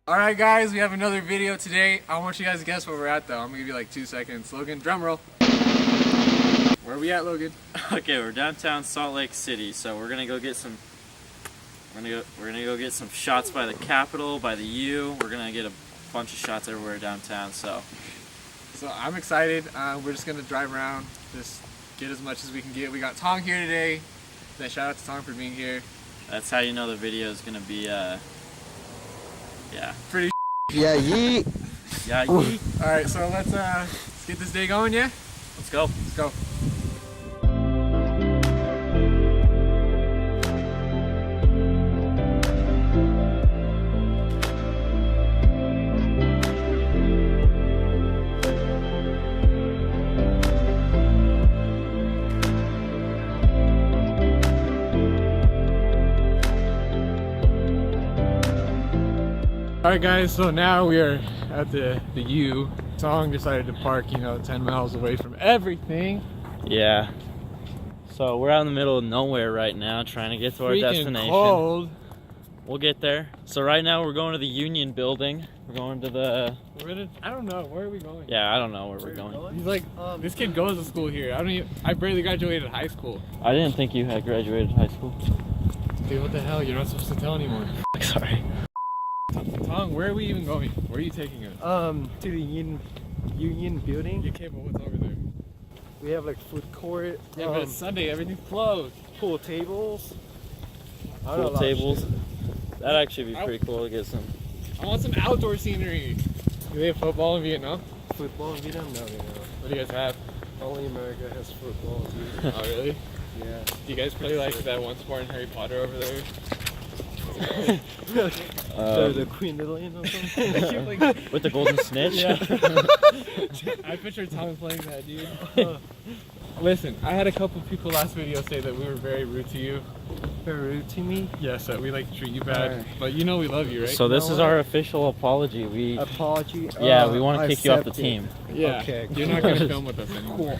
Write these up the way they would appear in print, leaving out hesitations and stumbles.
Alright guys, we have another video today. I want you guys to guess where we're at though. I'm gonna give you like 2 seconds. Logan, drum roll. Where are we at, Logan? Okay, we're downtown Salt Lake City, so we're gonna go get some. We're gonna go get some shots by the Capitol, by the U. We're gonna get a bunch of shots everywhere downtown. So I'm excited. We're just gonna drive around, just get as much as we can get. We got Tong here today. Then shout out to Tong for being here. that's how you know the video is gonna be. Yeah. Pretty. Yeah, yeet. Yeah. Yeet. All right, so let's get this day going. Yeah. Let's go. Let's go. Alright guys, so now we are at the U. Tong decided to park, 10 miles away from everything. Yeah. So we're out in the middle of nowhere right now, trying to get to our Freaking destination. Cold. We'll get there. So right now we're going to the Union Building. We're going to the. I don't know. Where are we going? Yeah, I don't know where we're going. He's like, this kid goes to school here. I barely graduated high school. I didn't think you had graduated high school. Dude, what the hell? You're not supposed to tell anymore. Sorry. Tong, where are we even going? Where are you taking us? To the Union Building. Okay, but what's over there? We have like food court. Yeah, but it's Sunday. Everything's closed. Pool tables. Pool tables. That'd actually be pretty cool to get some. I want some outdoor scenery. Do they have football in Vietnam? Football in Vietnam? No, What do you guys have? Only America has football. Dude. Oh, really? Yeah. Do you guys play like that one sport in Harry Potter over there? The Queen Lillian or something? With the golden snitch? Yeah. I picture Tom playing that, dude. Listen, I had a couple people last video say that we were very rude to you. Very rude to me? Yes, that we like treat you bad. Alright. But you know we love you, right? So this is our official apology. Apology? Yeah, we want to I kick you off the accept it. team. Yeah. Okay. You're not going to film with us anymore.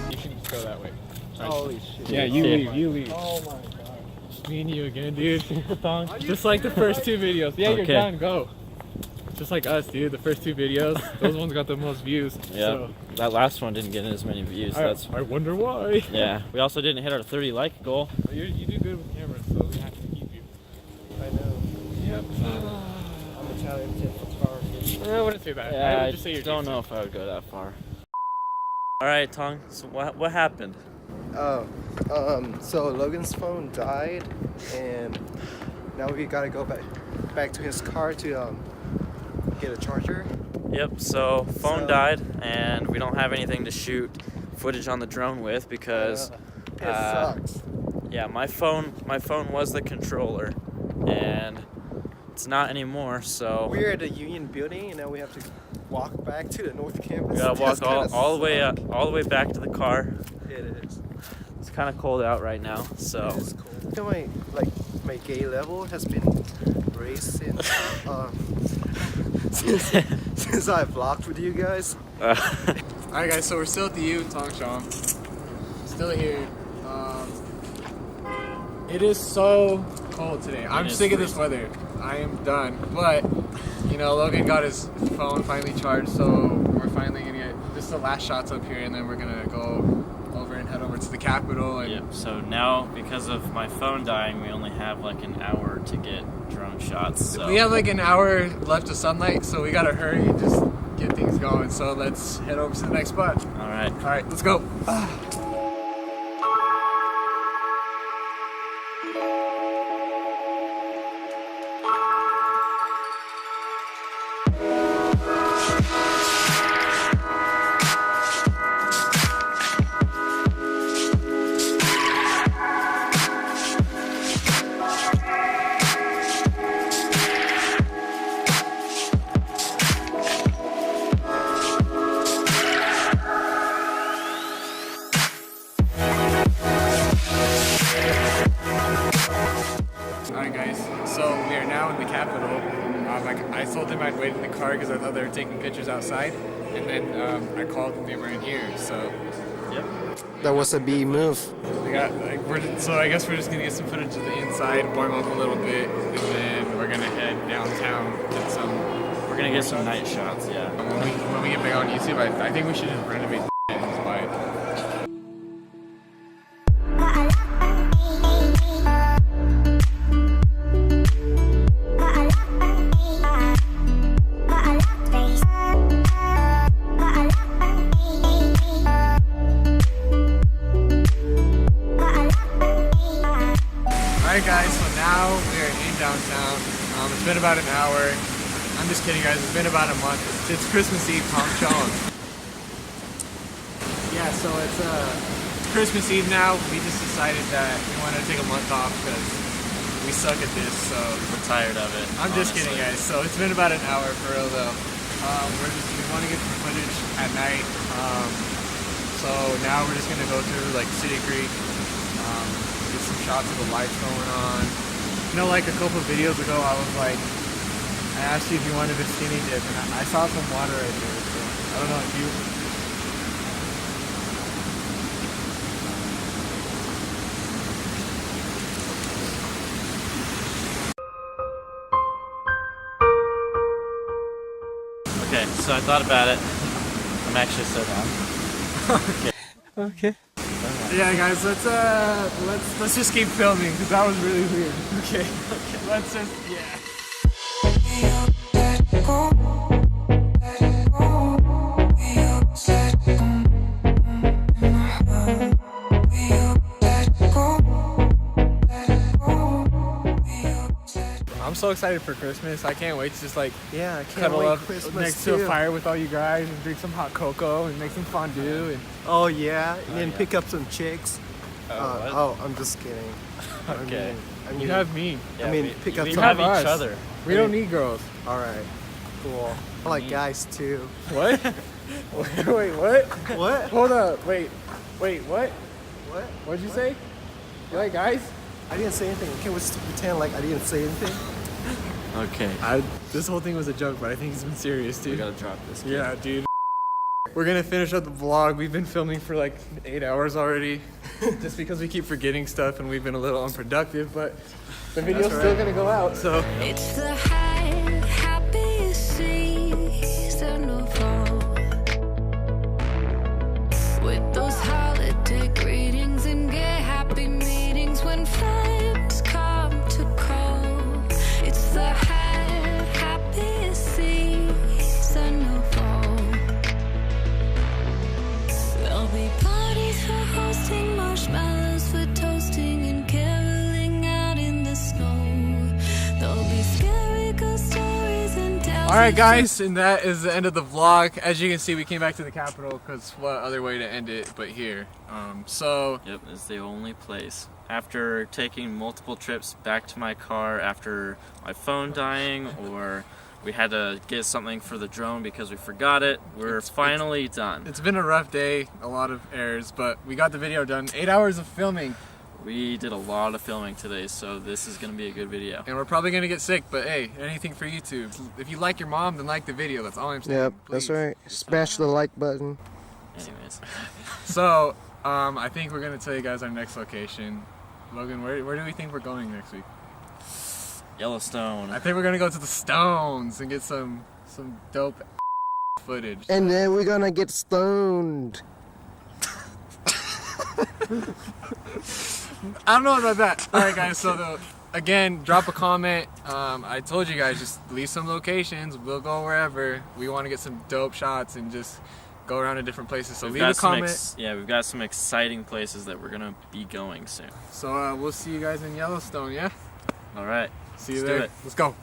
You can just go that way. Holy shit. Yeah, you leave. You leave. Oh my god. Me and you again, dude. Just like the first two videos. Yeah, you're Okay. done. Go. Just like us, dude. The first two videos, those ones got the most views. Yeah, So, that last one didn't get as many views. I wonder why. Yeah. We also didn't hit our 30 like goal. You do good with cameras, so we have to keep you. I know. Yep. I'm a talented photographer. I wouldn't say that. I Yeah, would just say you're don't decent. know if I would go that far. All right, Tong. So what happened? So Logan's phone died, and now we gotta go back to his car to get a charger. Yep. So phone died, and we don't have anything to shoot footage on the drone with because It sucks. yeah, my phone was the controller, and it's not anymore. So We're at the Union Building, and now we have to walk back to the North Campus. we gotta walk That's all the kinda way back to the car. It is. It's kind of cold out right now, so. It is cool. My gay level has been raised since since I vlogged with you guys. Alright guys, so we're still at the U in Tongshan. Still here. It is so cold today. I'm is sick of this weather. I am done. But, Logan got his phone finally charged, so we're finally gonna get just the last shots up here, and then we're gonna go over and head over to the Capitol. And Yep. So now, because of my phone dying, we only have like an hour to get drone shots. So we have like an hour left of sunlight, so we gotta hurry and just get things going. So let's head over to the next spot. all right. Alright, let's go. Alright guys, so we are now in the Capitol. I told them I'd wait in the car because I thought they were taking pictures outside, and then I called and they were in here. So Yep. That was a B move. So I guess we're just gonna get some footage of the inside, warm up a little bit, and then we're gonna head downtown, get some. We're gonna get some night shots. Yeah. When we get back on YouTube, I think we should just renovate the his bike. Alright guys, so now we are in downtown. It's been about an hour. I'm just kidding guys, it's been about a month. It's Christmas Eve, Tom Chong. Yeah, so it's Christmas Eve now. We just decided that we wanted to take a month off because we suck at this, so. We're tired of it. I'm just kidding guys, so it's been about an hour for real though. We want to get some footage at night. So now we're just gonna go through like City Creek, get some shots of the lights going on. You know, like a couple of videos ago, I asked you if you wanted a skinny dip, and I saw some water right there. So I don't know if you. Okay, so I thought about it. I'm actually so down. Okay. Okay. Yeah, guys, let's just keep filming because that was really weird. Okay. Okay. Let's just I'm so excited for Christmas. I can't wait to just like Yeah, I can't cuddle wait up Christmas next too. to a fire with all you guys and drink some hot cocoa and make some fondue and Oh yeah, and then yeah. pick up some chicks. What? I'm just kidding. Okay. I mean, you have me. I mean, pick up we some- have us. each other. We don't need girls. all right, cool. I like guys too. What? Wait, what? What? Hold up. Wait, what? What? What'd you say? You like guys? I didn't say anything. Can we just pretend like I didn't say anything? Okay. This whole thing was a joke, but I think it's been serious, We dude. gotta drop this. kid. Yeah, dude. We're gonna finish up the vlog. We've been filming for like 8 hours already, just because we keep forgetting stuff and we've been a little unproductive. But the video's still gonna go out, so. It's the happiest season of all. With those holiday greetings and gay happy meetings when friends come to call. It's the happiest season of all. There'll be parties for hosting, marshmallows for toasting, and caroling out in the snow. There'll be scary ghost stories and tales. All right, guys, and that is the end of the vlog. As you can see, we came back to the Capitol because what other way to end it but here. So Yep, it's the only place. After taking multiple trips back to my car after my phone dying, or we had to get something for the drone because we forgot it, we're finally done. it's been a rough day, a lot of errors, but we got the video done. 8 hours of filming, We did a lot of filming today, so this is gonna be a good video. and we're probably gonna get sick. But hey, anything for YouTube. If you like your mom, then like the video. That's all I'm saying. Yep, that's Please. right. Smash the like button. Anyways, So I think we're gonna tell you guys our next location. Logan, where do we think we're going next week? Yellowstone. I think we're gonna go to the Stones and get some dope footage. And then we're gonna get stoned. I don't know about that. All right, guys. So again, drop a comment. I told you guys, just leave some locations. We'll go wherever. We want to get some dope shots and just go around to different places. So leave a comment. We've got some exciting places that we're gonna be going soon. So we'll see you guys in Yellowstone. Yeah. All right. See you Let's do there. it. Let's go.